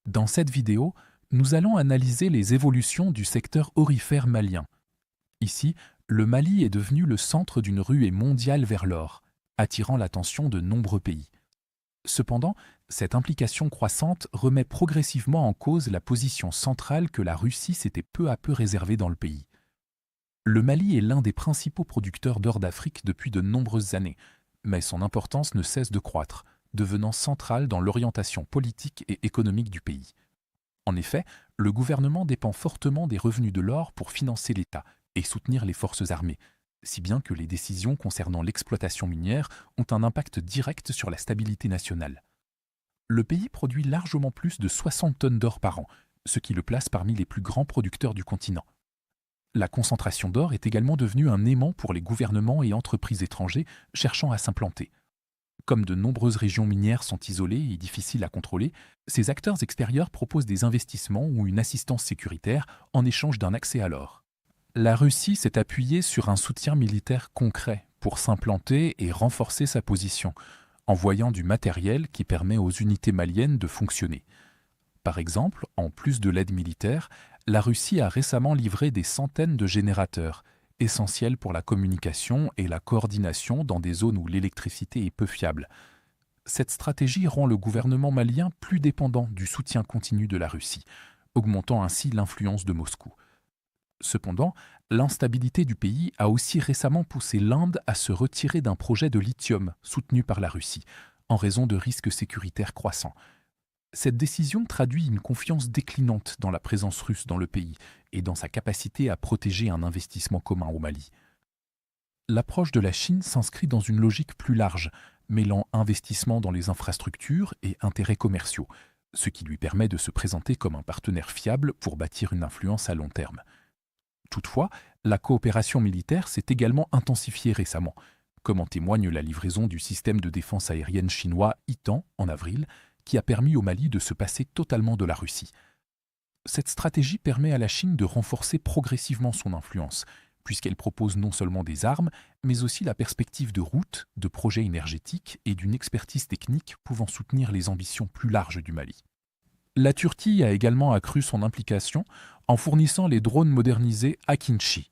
Dans cette vidéo, nous allons analyser les évolutions du secteur aurifère malien. Ici, le Mali est devenu le centre d'une ruée mondiale vers l'or, attirant l'attention de nombreux pays. Cependant, cette implication croissante remet progressivement en cause la position centrale que la Russie s'était peu à peu réservée dans le pays. Le Mali est l'un des principaux producteurs d'or d'Afrique depuis de nombreuses années, mais son importance ne cesse de croître, devenant centrale dans l'orientation politique et économique du pays. En effet, le gouvernement dépend fortement des revenus de l'or pour financer l'État et soutenir les forces armées, si bien que les décisions concernant l'exploitation minière ont un impact direct sur la stabilité nationale. Le pays produit largement plus de 60 tonnes d'or par an, ce qui le place parmi les plus grands producteurs du continent. La concentration d'or est également devenue un aimant pour les gouvernements et entreprises étrangers cherchant à s'implanter. Comme de nombreuses régions minières sont isolées et difficiles à contrôler, ces acteurs extérieurs proposent des investissements ou une assistance sécuritaire en échange d'un accès à l'or. La Russie s'est appuyée sur un soutien militaire concret pour s'implanter et renforcer sa position, envoyant du matériel qui permet aux unités maliennes de fonctionner. Par exemple, en plus de l'aide militaire, la Russie a récemment livré des centaines de générateurs, essentiels pour la communication et la coordination dans des zones où l'électricité est peu fiable. Cette stratégie rend le gouvernement malien plus dépendant du soutien continu de la Russie, augmentant ainsi l'influence de Moscou. Cependant, l'instabilité du pays a aussi récemment poussé l'Inde à se retirer d'un projet de lithium soutenu par la Russie, en raison de risques sécuritaires croissants. Cette décision traduit une confiance déclinante dans la présence russe dans le pays et dans sa capacité à protéger un investissement commun au Mali. L'approche de la Chine s'inscrit dans une logique plus large, mêlant investissement dans les infrastructures et intérêts commerciaux, ce qui lui permet de se présenter comme un partenaire fiable pour bâtir une influence à long terme. Toutefois, la coopération militaire s'est également intensifiée récemment, comme en témoigne la livraison du système de défense aérienne chinois Itan en avril, qui a permis au Mali de se passer totalement de la Russie. Cette stratégie permet à la Chine de renforcer progressivement son influence, puisqu'elle propose non seulement des armes, mais aussi la perspective de routes, de projets énergétiques et d'une expertise technique pouvant soutenir les ambitions plus larges du Mali. La Turquie a également accru son implication en fournissant les drones modernisés Akinci,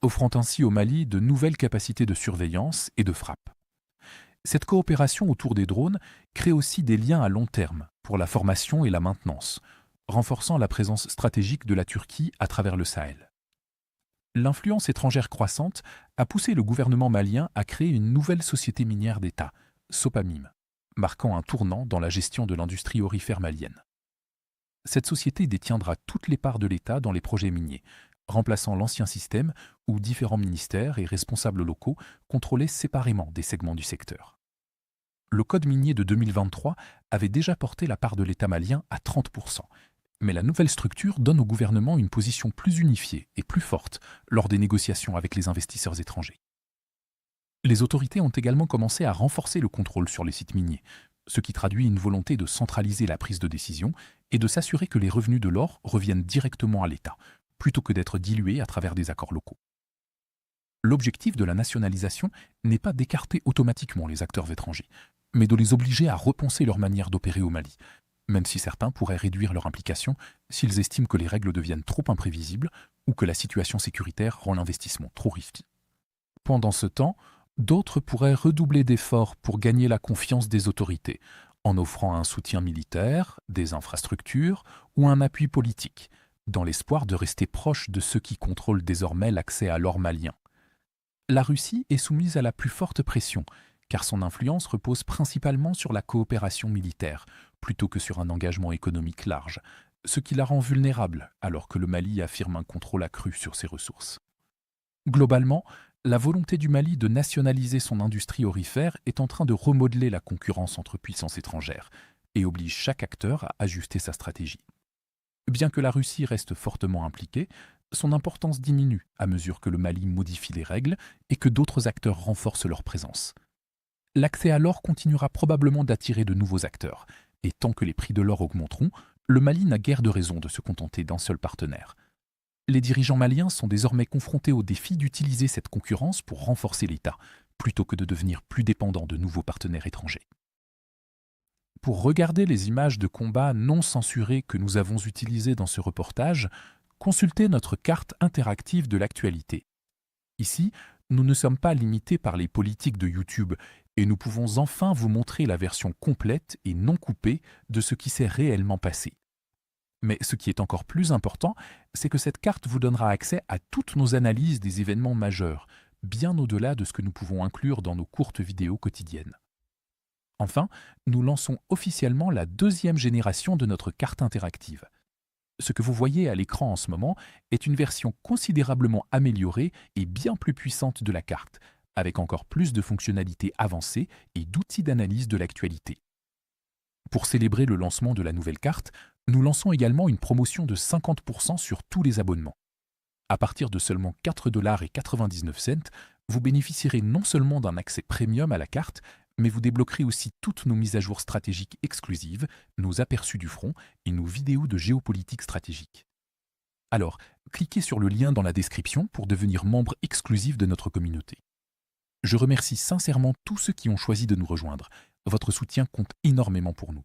offrant ainsi au Mali de nouvelles capacités de surveillance et de frappe. Cette coopération autour des drones crée aussi des liens à long terme pour la formation et la maintenance, renforçant la présence stratégique de la Turquie à travers le Sahel. L'influence étrangère croissante a poussé le gouvernement malien à créer une nouvelle société minière d'État, Sopamim, marquant un tournant dans la gestion de l'industrie aurifère malienne. Cette société détiendra toutes les parts de l'État dans les projets miniers, remplaçant l'ancien système où différents ministères et responsables locaux contrôlaient séparément des segments du secteur. Le code minier de 2023 avait déjà porté la part de l'État malien à 30%, mais la nouvelle structure donne au gouvernement une position plus unifiée et plus forte lors des négociations avec les investisseurs étrangers. Les autorités ont également commencé à renforcer le contrôle sur les sites miniers, ce qui traduit une volonté de centraliser la prise de décision et de s'assurer que les revenus de l'or reviennent directement à l'État, plutôt que d'être dilués à travers des accords locaux. L'objectif de la nationalisation n'est pas d'écarter automatiquement les acteurs étrangers, mais de les obliger à repenser leur manière d'opérer au Mali, même si certains pourraient réduire leur implication s'ils estiment que les règles deviennent trop imprévisibles ou que la situation sécuritaire rend l'investissement trop risqué. Pendant ce temps, d'autres pourraient redoubler d'efforts pour gagner la confiance des autorités, en offrant un soutien militaire, des infrastructures ou un appui politique, dans l'espoir de rester proche de ceux qui contrôlent désormais l'accès à l'or malien. La Russie est soumise à la plus forte pression, car son influence repose principalement sur la coopération militaire, plutôt que sur un engagement économique large, ce qui la rend vulnérable alors que le Mali affirme un contrôle accru sur ses ressources. Globalement, la volonté du Mali de nationaliser son industrie aurifère est en train de remodeler la concurrence entre puissances étrangères et oblige chaque acteur à ajuster sa stratégie. Bien que la Russie reste fortement impliquée, son importance diminue à mesure que le Mali modifie les règles et que d'autres acteurs renforcent leur présence. L'accès à l'or continuera probablement d'attirer de nouveaux acteurs, et tant que les prix de l'or augmenteront, le Mali n'a guère de raison de se contenter d'un seul partenaire. Les dirigeants maliens sont désormais confrontés au défi d'utiliser cette concurrence pour renforcer l'État, plutôt que de devenir plus dépendants de nouveaux partenaires étrangers. Pour regarder les images de combat non censurées que nous avons utilisées dans ce reportage, consultez notre carte interactive de l'actualité. Ici, nous ne sommes pas limités par les politiques de YouTube et nous pouvons enfin vous montrer la version complète et non coupée de ce qui s'est réellement passé. Mais ce qui est encore plus important, c'est que cette carte vous donnera accès à toutes nos analyses des événements majeurs, bien au-delà de ce que nous pouvons inclure dans nos courtes vidéos quotidiennes. Enfin, nous lançons officiellement la deuxième génération de notre carte interactive. Ce que vous voyez à l'écran en ce moment est une version considérablement améliorée et bien plus puissante de la carte, avec encore plus de fonctionnalités avancées et d'outils d'analyse de l'actualité. Pour célébrer le lancement de la nouvelle carte, nous lançons également une promotion de 50% sur tous les abonnements. À partir de seulement 4,99 $, vous bénéficierez non seulement d'un accès premium à la carte, mais vous débloquerez aussi toutes nos mises à jour stratégiques exclusives, nos aperçus du front et nos vidéos de géopolitique stratégique. Alors, cliquez sur le lien dans la description pour devenir membre exclusif de notre communauté. Je remercie sincèrement tous ceux qui ont choisi de nous rejoindre. Votre soutien compte énormément pour nous.